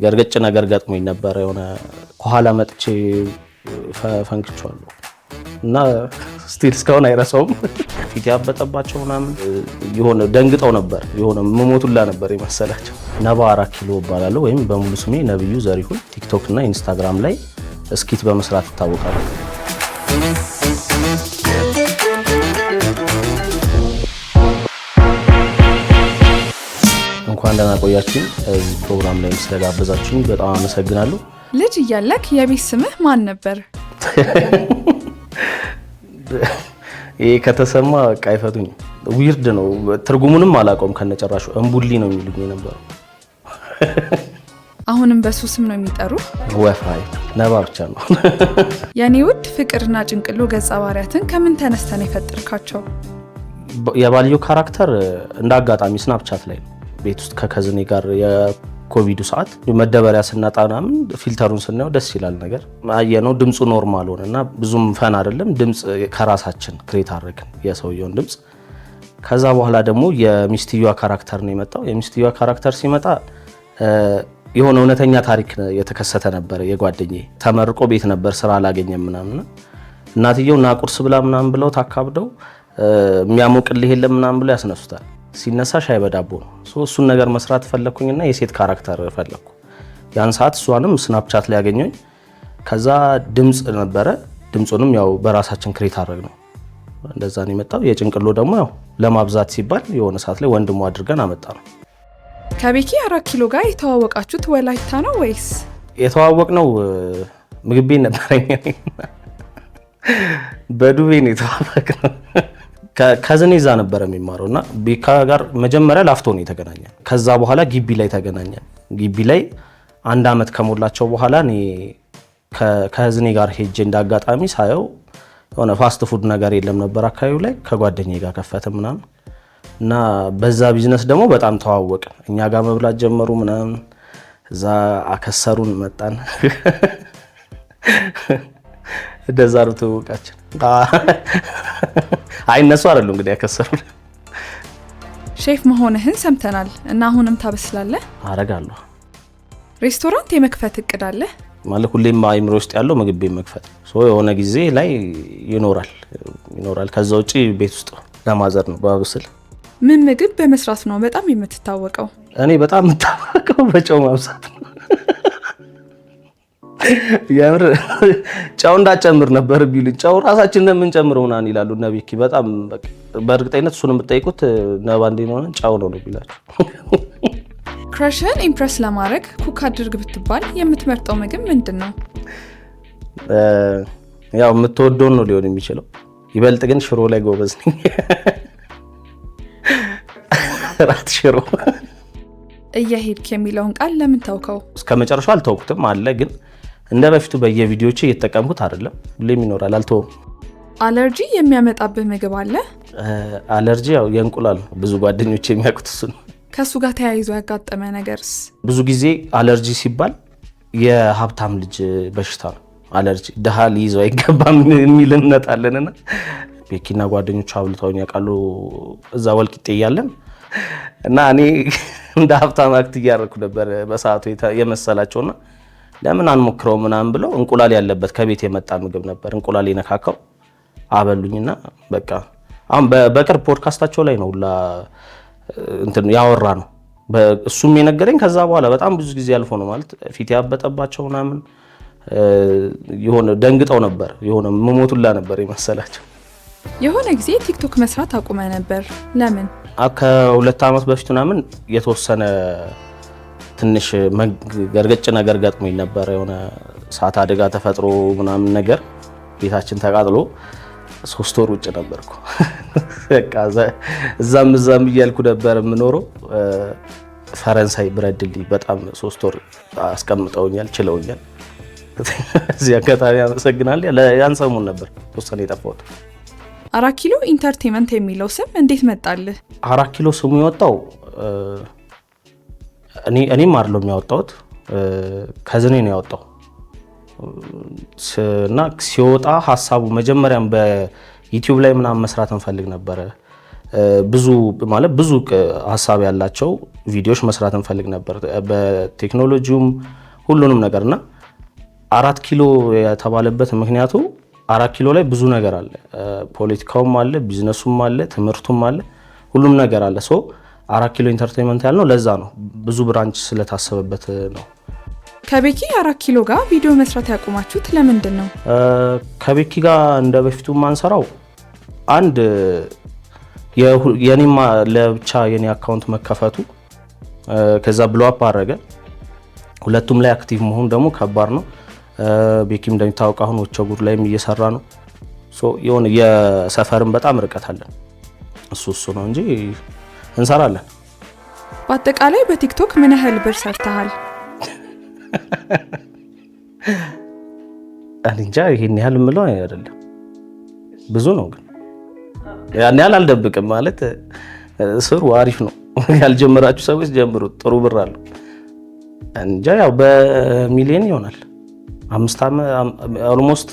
ገርገጭ ነገር ገጥሞኝ ነበር የሆነ ከኋላ መጥቼ ፈንክቻለሁ እና ስቲል እስካሁን አይረሳውም። ፊት ያበጠባቸው ምናምን የሆነ ደንግጠው ነበር የሆነ መሞቱላ ነበር የመሰላቸው። ነባ 4 ኪሎ እባላለሁ ወይም በሙሉ ስሜ ነብዩ ዘሪሁን ቲክቶክ እና ኢንስታግራም ላይ ስኪት በመስራት ይታወቃል። እንኳን ደህና ቆያችሁኝ። እዚህ ፕሮግራም ላይ ስለጋበዛችሁኝ በጣም አመሰግናለሁ። ልጅ እያለክ የቤት ስምህ ማን ነበር? ይሄ ከተሰማ አይፈቱኝ። ዊርድ ነው፣ ትርጉሙንም አላውቀውም ከነጨራሹ። እንቡሊ ነው የሚሉኝ ነበር። አሁንም በሱ ስም ነው የሚጠሩ? ወፋይ ነባ ብቻ ነው። የኔ ውድ ፍቅርና ጭንቅሎ ገጸ ባህሪያትን ከምን ተነስተን የፈጠርካቸው? የባልዮ ካራክተር እንዳጋጣሚ ስናፕቻት ላይ ነው ቤት ውስጥ ከከዝኔ ጋር የኮቪዱ ሰዓት መደበሪያ ስናጣናምን ፊልተሩን ስናየው ደስ ይላል ነገር አየነው። ድምፁ ኖርማል ሆነና ብዙም ፈን አይደለም። ድምፅ ከራሳችን ክሬት አድርገን የሰውየውን ድምፅ። ከዛ በኋላ ደግሞ የሚስትየዋ ካራክተር ነው የመጣው። የሚስትየዋ ካራክተር ሲመጣ የሆነ እውነተኛ ታሪክ የተከሰተ ነበር። የጓደኛዬ ተመርቆ ቤት ነበር ስራ አላገኘም ምናምን። እናትየው ና ቁርስ ብላ ምናምን ብለው ታካብደው የሚያሞቅልህ የለም ምናምን ብለው ያስነሱታል። ሲነሳ ሻይ በዳቦ ነው። እሱን ነገር መስራት ፈለኩኝና የሴት ካራክተር ፈለኩ። ያን ሰዓት እሷንም ስናፕቻት ላይ ያገኘኝ። ከዛ ድምፅ ነበረ። ድምፁንም ያው በራሳችን ክሬት አድርግ ነው እንደዛ ነው የመጣው። የጭንቅሎ ደግሞ ያው ለማብዛት ሲባል የሆነ ሰዓት ላይ ወንድሙ አድርገን አመጣ ነው። ከቤኪ 4 ኪሎ ጋር የተዋወቃችሁት ወላይታ ነው ወይስ? የተዋወቅነው ምግብ ቤት ነበረኝ። በዱቤ ነው የተዋወቅነው። ከዝኔ እዛ ነበረ የሚማረው እና ቤካ ጋር መጀመሪያ ላፍቶ ነው የተገናኘን። ከዛ በኋላ ግቢ ላይ ተገናኘን። ግቢ ላይ 1 አመት ከሞላቸው በኋላ እኔ ከዝኔ ጋር ሄጄ እንዳጋጣሚ ሳየው የሆነ ፋስት ፉድ ነገር የለም ነበር አካባቢው ላይ። ከጓደኛዬ ጋር ከፈተ ምናምን እና በዛ ቢዝነስ ደግሞ በጣም ተዋወቅን። እኛ ጋር መብላት ጀመሩ ምናምን። እዛ አከሰሩን መጣን። እንደዛ ነው ተወቃችን። አይነሱ አይደሉ እንግዲህ ያከሰሩን። ሼፍ መሆንህን ሰምተናል እና አሁንም ታበስላለህ? አረጋለሁ። ሬስቶራንት የመክፈት እቅድ አለ? ማለት ሁሌም አይምሮ ውስጥ ያለው ምግብ ቤት መክፈት የሆነ ጊዜ ላይ ይኖራል። ከዛ ውጪ ቤት ውስጥ ለማዘር ነው ባብስል። ምን ምግብ በመስራት ነው በጣም የምትታወቀው? እኔ በጣም የምታወቀው በጨው ማብሳት ነው። ያምር ጨው እንዳጨምር ነበር ቢሉኝ ጨው ራሳችን ነው የምንጨምረው ምናምን ይላሉ ነቢኪ። በጣም በእርግጠኝነት እሱን የምትጠይቁት ነባ እንደሆነ ጨው ነው ቢላችሁ። ክራሽን ኢምፕረስ ለማድረግ ኩክ አድርግ ብትባል የምትመርጠው ምግብ ምንድን ነው? ያው የምትወደውን ነው ሊሆን የሚችለው። ይበልጥ ግን ሽሮ ላይ ጎበዝ ነኝ። ራት ሽሮ። እየሄድክ የሚለውን ቃል ለምን ታውከው? እስከ መጨረሻው አልተውኩትም አለ ግን እንደ በፊቱ በየቪዲዮቼ እየተጠቀምኩት አይደለም። ሁሌም ይኖራል፣ አልተውም። አለርጂ የሚያመጣብህ ምግብ አለ? አለርጂ ያው የእንቁላል ነው። ብዙ ጓደኞቼ የሚያውቁት እሱ ነው። ከሱ ጋር ተያይዞ ያጋጠመ ነገርስ? ብዙ ጊዜ አለርጂ ሲባል የሀብታም ልጅ በሽታ ነው አለርጂ። ድሃ ሊይዘው አይገባም የሚል እምነት አለንና ቤኪና ጓደኞቹ አብልተውኝ ያውቃሉ እዛ ወልቂጤ እያለን እና እኔ እንደ ሀብታም አክት እያደረኩ ነበር በሰዓቱ የመሰላቸውና ለምን አንሞክረው ምናምን ብለው እንቁላል ያለበት ከቤት የመጣ ምግብ ነበር። እንቁላል የነካካው አበሉኝና በቃ አሁን በቅርብ ፖድካስታቸው ላይ ነው ሁላ እንትን ያወራ ነው እሱም የነገረኝ። ከዛ በኋላ በጣም ብዙ ጊዜ አልፎ ነው ማለት ፊት ያበጠባቸው ምናምን የሆነ ደንግጠው ነበር የሆነ መሞቱላ ነበር የመሰላቸው። የሆነ ጊዜ ቲክቶክ መስራት አቁመ ነበር ለምን? ከ2 አመት በፊት ምናምን የተወሰነ ትንሽ ገርገጭ ነገር ገጥሞኝ ነበር። የሆነ ሰዓት አደጋ ተፈጥሮ ምናምን ነገር ቤታችን ተቃጥሎ 3 ወር ውጭ ነበርኩ። በቃ እዛም እያልኩ ነበር የምኖረው። ፈረንሳይ ብረድልኝ በጣም 3 ወር አስቀምጠውኛል፣ ችለውኛል። እዚህ አጋጣሚ አመሰግናለሁ። ያን ሰሞን ነበር ተወሰነ የጠፋሁት። 4 ኪሎ ኢንተርቴይንመንት የሚለው ስም እንዴት መጣልህ? 4 ኪሎ ስሙ የወጣው እኔም አይደለም ያወጣሁት፣ ከዝኔ ነው ያወጣው እና ሲወጣ ሀሳቡ መጀመሪያም በዩቲዩብ ላይ ምናምን መስራት እንፈልግ ነበረ ብዙ ሀሳብ ያላቸው ቪዲዮዎች መስራት እንፈልግ ነበር በቴክኖሎጂውም ሁሉንም ነገርና 4 ኪሎ የተባለበት ምክንያቱ 4 ኪሎ ላይ ብዙ ነገር አለ። ፖለቲካውም አለ፣ ቢዝነሱም አለ፣ ትምህርቱም አለ፣ ሁሉም ነገር አለ። 4 ኪሎ ኢንተርቴይንመንት ያልነው ለዛ ነው፣ ብዙ ብራንች ስለታሰበበት ነው። ከቤኪ 4 ኪሎ ጋር ቪዲዮ መስራት ያቆማችሁት ለምንድን ነው? ከቤኪ ጋር እንደ በፊቱ ማንሰራው አንድ የኔማ ለብቻ የኔ አካውንት መከፈቱ ከዛ ብሎ አፕ አረገ። ሁለቱም ላይ አክቲቭ መሆን ደግሞ ከባድ ነው። ቤኪም እንደሚታወቅ አሁን ወቸጉር ላይም እየሰራ ነው። የሆነ የሰፈርም በጣም ርቀት አለን። እሱ ነው እንጂ እንሰራለን። በአጠቃላይ በቲክቶክ ምን ያህል ብር ሰርተሃል? እንጃ ይሄን ያህል ምለው አይደለም፣ ብዙ ነው ግን ያን ያህል አልደብቅም። ማለት ስሩ አሪፍ ነው። ያልጀመራችሁ ሰዎች ጀምሩት፣ ጥሩ ብር አለው። እንጃ ያው በሚሊዮን ይሆናል። 5 ዓመት ኦልሞስት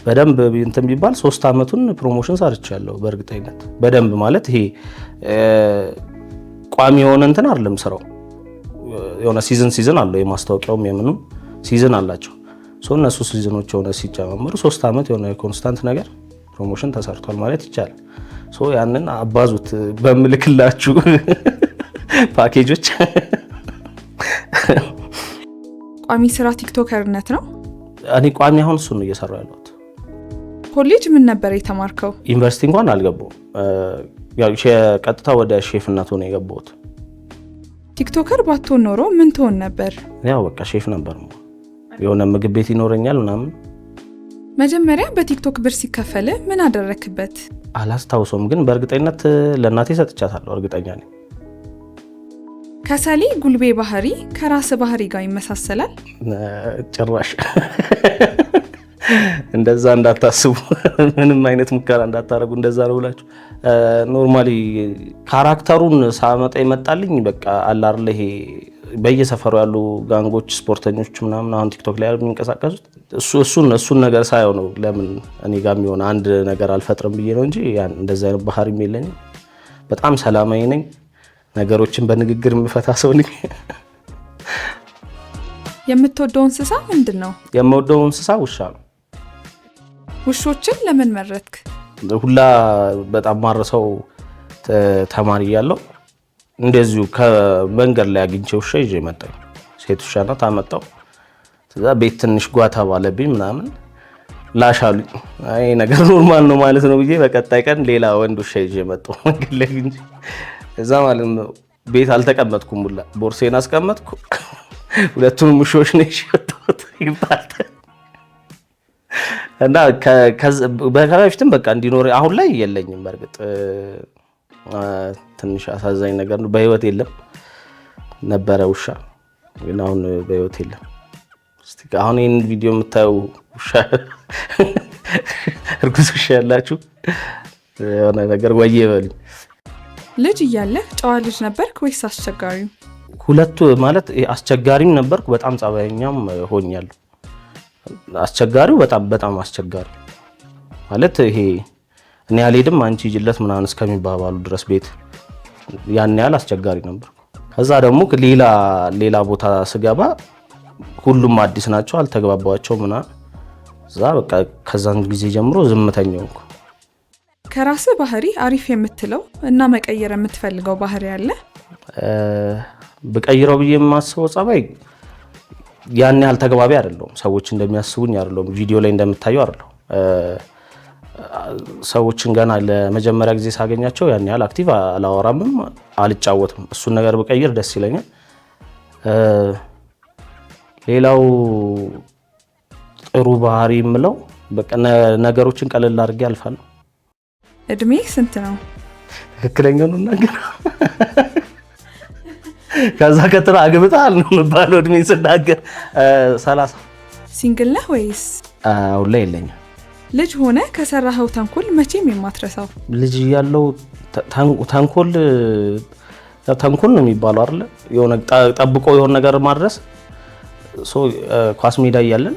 በደንብ እንትን ቢባል 3 ዓመቱን ፕሮሞሽን ሰርቻለሁ። በእርግጠኝነት በደንብ ማለት ይሄ ቋሚ የሆነ እንትን አይደለም ስራው። የሆነ ሲዝን አለው። የማስታወቂያውም የምንም ሲዝን አላቸው። እነሱ ሲዝኖች የሆነ ሲጨማመሩ 3 ዓመት የሆነ ኮንስታንት ነገር ፕሮሞሽን ተሰርቷል ማለት ይቻላል። ያንን አባዙት በምልክላችሁ ፓኬጆች። ቋሚ ስራ ቲክቶከርነት ነው? እኔ ቋሚ አሁን እሱ ነው እየሰራሁ ያለሁት። ኮሌጅ ምን ነበር የተማርከው? ዩኒቨርሲቲ እንኳን አልገባሁም። ያው ቀጥታ ወደ ሼፍነቱ ነው የገባሁት። ቲክቶከር ባትሆን ኖሮ ምን ትሆን ነበር? ያው በቃ ሼፍ ነበር። የሆነ ምግብ ቤት ይኖረኛል ምናምን። መጀመሪያ በቲክቶክ ብር ሲከፈል ምን አደረክበት? አላስታውሰውም፣ ግን በእርግጠኝነት ለእናቴ ሰጥቻታለሁ። እርግጠኛ ነኝ። ከሰሌ ጉልቤ ባህሪ ከራስ ባህሪ ጋር ይመሳሰላል? ጭራሽ እንደዛ እንዳታስቡ፣ ምንም አይነት ሙከራ እንዳታረጉ። እንደዛ ነው ብላችሁ ኖርማሊ ካራክተሩን ሳመጣ ይመጣልኝ። በቃ አላርለ ይሄ በየሰፈሩ ያሉ ጋንጎች፣ ስፖርተኞች ምናምን አሁን ቲክቶክ ላይ ያሉ የሚንቀሳቀሱት እሱን ነገር ሳየው ነው ለምን እኔ ጋር የሚሆን አንድ ነገር አልፈጥርም ብዬ ነው እንጂ ያን እንደዛ አይነት ባህሪም የለኝም። በጣም ሰላማዊ ነኝ። ነገሮችን በንግግር የምፈታ ሰው ነኝ። የምትወደው እንስሳ ምንድን ነው? የምወደው እንስሳ ውሻ ነው። ውሾችን ለምን መረጥክ? ሁላ በጣም ማረሰው ተማሪ ያለው እንደዚሁ ከመንገድ ላይ አግኝቼ ውሻ ይዤ መጣሁ። ሴት ውሻ ናት አመጣሁ። ከዛ ቤት ትንሽ ጓታ ባለብኝ ምናምን ላሻሉኝ። አይ ነገር ኖርማል ነው ማለት ነው ብዬ በቀጣይ ቀን ሌላ ወንድ ውሻ ይዤ መጣሁ መንገድ ላይ እንጂ እዛ ማለት ነው ቤት አልተቀመጥኩም። ሁላ ቦርሴን አስቀመጥኩ። ሁለቱንም ውሾች ነው የሸጡት ይባላል። እና በፊትም በቃ እንዲኖር አሁን ላይ የለኝም። በእርግጥ ትንሽ አሳዛኝ ነገር ነው። በህይወት የለም ነበረ ውሻ፣ ግን አሁን በህይወት የለም። እስቲ አሁን ይህን ቪዲዮ የምታዩ ውሻ እርጉዝ ውሻ ያላችሁ የሆነ ነገር ወየ በሉኝ። ልጅ እያለህ ጨዋ ልጅ ነበርክ ወይስ አስቸጋሪው? ሁለቱ ማለት አስቸጋሪም ነበርኩ፣ በጣም ጸባይኛም ሆኛለሁ። አስቸጋሪው በጣም አስቸጋሪ ማለት ይሄ እኔ አልሄድም አንቺ ጅለት ምናምን እስከሚባባሉ ድረስ ቤት ያን ያህል አስቸጋሪ ነበር። ከዛ ደግሞ ሌላ ቦታ ስገባ ሁሉም አዲስ ናቸው፣ አልተግባባቸው ምናምን። እዛ በቃ ከዛን ጊዜ ጀምሮ ዝምተኛው እንኳን። ከራስ ባህሪ አሪፍ የምትለው እና መቀየር የምትፈልገው ባህሪ አለ? በቀይረው ብዬ የማስበው ጸባይ ያን ያህል ተግባቢ አይደለሁም። ሰዎች እንደሚያስቡኝ አይደለሁም። ቪዲዮ ላይ እንደምታየው አይደለሁም። ሰዎችን ገና ለመጀመሪያ ጊዜ ሳገኛቸው ያን ያህል አክቲቭ አላወራምም፣ አልጫወትም። እሱን ነገር ብቀይር ደስ ይለኛል። ሌላው ጥሩ ባህሪ የምለው በቃ ነገሮችን ቀለል አድርጌ አልፋለሁ። እድሜ ስንት ነው? ትክክለኛው ነው ነገር ከዛ ከተራ አግብታል ነው የምባለው። እድሜ ስናገር 30። ሲንግል ነህ ወይስ? አሁን ላይ የለኝም። ልጅ ሆነ ከሰራኸው ተንኮል መቼም የማትረሳው? ልጅ ያለው ተንኮል ነው የሚባለው አይደለ? የሆነ ጠብቆ የሆነ ነገር ማድረስ። ኳስ ሜዳ እያለን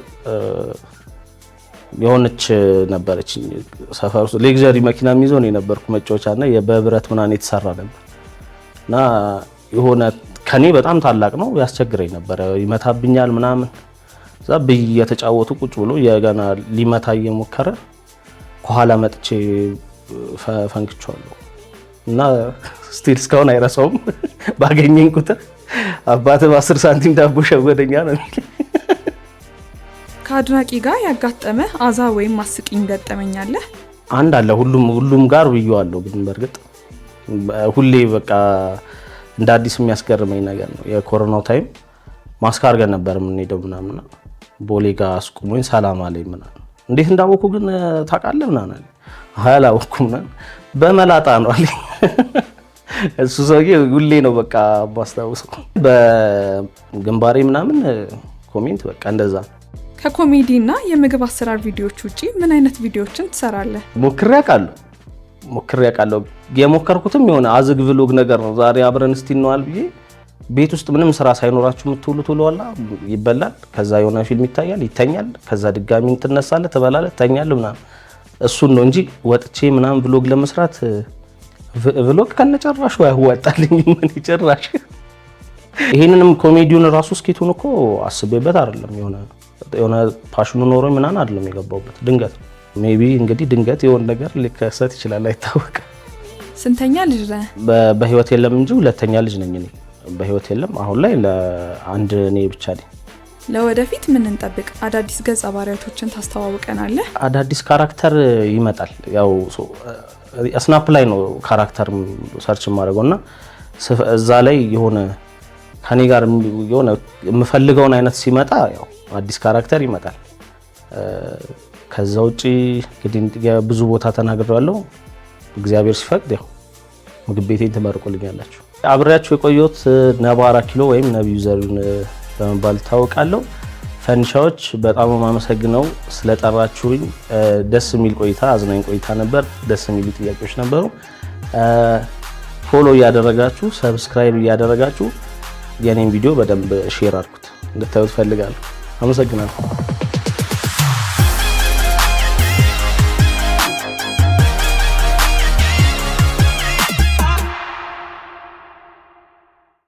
የሆነች ነበረች ሰፈር ውስጥ ሌክዠሪ መኪና የሚይዘው ነው የነበርኩ መጫወቻና በብረት ምናምን የተሰራ ነበር እና የሆነ ከኔ በጣም ታላቅ ነው ያስቸግረኝ ነበር ይመታብኛል ምናምን እዛ በየተጫወቱ ቁጭ ብሎ የገና ሊመታ እየሞከረ ከኋላ መጥቼ ፈንክቻለሁ እና ስቲል እስካሁን አይረሳውም ባገኘኝ ቁጥር አባቴ በ10 ሳንቲም ዳቦ ሸወደኛ ነው የሚል ከአድናቂ ጋር ያጋጠመ አዛ ወይም አስቂኝ ገጠመኝ አለ? አንድ አለ ሁሉም ጋር ብየዋለሁ ግን በርግጥ ሁሌ በቃ እንደ አዲስ የሚያስገርመኝ ነገር ነው የኮሮናው ታይም ማስክ አድርገን ነበር የምንሄደው ምናምን ቦሌ ጋር አስቁሞኝ ሰላም አለኝ ምናምን እንዴት እንዳወኩ ግን ታውቃለህ ምናምን አላወኩም ምናምን በመላጣ ነው አለኝ እሱ ሰውዬ ሁሌ ነው በቃ ባስታውሰው በግንባሬ ምናምን ኮሜንት በቃ እንደዛ ከኮሜዲ እና የምግብ አሰራር ቪዲዮዎች ውጪ ምን አይነት ቪዲዮዎችን ትሰራለህ? ሞክሬ አውቃለሁ የሞከርኩትም የሆነ አዝግ ቭሎግ ነገር ነው ዛሬ አብረን እስቲ እንዋል ብዬ ቤት ውስጥ ምንም ስራ ሳይኖራችሁ የምትውሉት ውለዋላ ይበላል ከዛ የሆነ ፊልም ይታያል ይተኛል ከዛ ድጋሚ እንትነሳለ ተበላለ ተኛል ምናምን እሱን ነው እንጂ ወጥቼ ምናምን ቭሎግ ለመስራት ቭሎግ ከነጨራሹ ያዋጣልኝ ምን ይጨራሽ ይሄንንም ኮሜዲውን ራሱ ስኬቱን እኮ አስቤበት አይደለም የሆነ ፓሽኑ ኖሮ ምናምን አይደለም የገባውበት ድንገት ሜቢ እንግዲህ ድንገት የሆነ ነገር ሊከሰት ይችላል አይታወቅም። ስንተኛ ልጅ ነህ? በህይወት የለም እንጂ ሁለተኛ ልጅ ነኝ እኔ በህይወት የለም አሁን ላይ ለአንድ እኔ ብቻ ነኝ። ለወደፊት ምን እንጠብቅ? አዳዲስ ገጸ ባህሪያቶችን ታስተዋውቀናለህ? አዳዲስ ካራክተር ይመጣል ያው ስናፕ ላይ ነው ካራክተር ሰርች ማድረግና እዛ ላይ የሆነ ከኔ ጋር የሆነ የምፈልገውን አይነት ሲመጣ ያው አዲስ ካራክተር ይመጣል። ከዛ ውጪ እንግዲህ ብዙ ቦታ ተናግሬያለሁ እግዚአብሔር ሲፈቅድ ያው ምግብ ቤቴን ትመርቁልኛላችሁ። አብሬያችሁ የቆየሁት ነባራ ኪሎ ወይም ነብዩ ዘሪሁን በመባል ታውቃለሁ። ፈንሻዎች በጣም ማመሰግነው ስለጠራችሁኝ ደስ የሚል ቆይታ አዝናኝ ቆይታ ነበር ደስ የሚሉ ጥያቄዎች ነበሩ። ፎሎ እያደረጋችሁ ሰብስክራይብ እያደረጋችሁ የኔን ቪዲዮ በደንብ ሼር አድርጉት እንድታዩት ፈልጋለሁ። አመሰግናለሁ።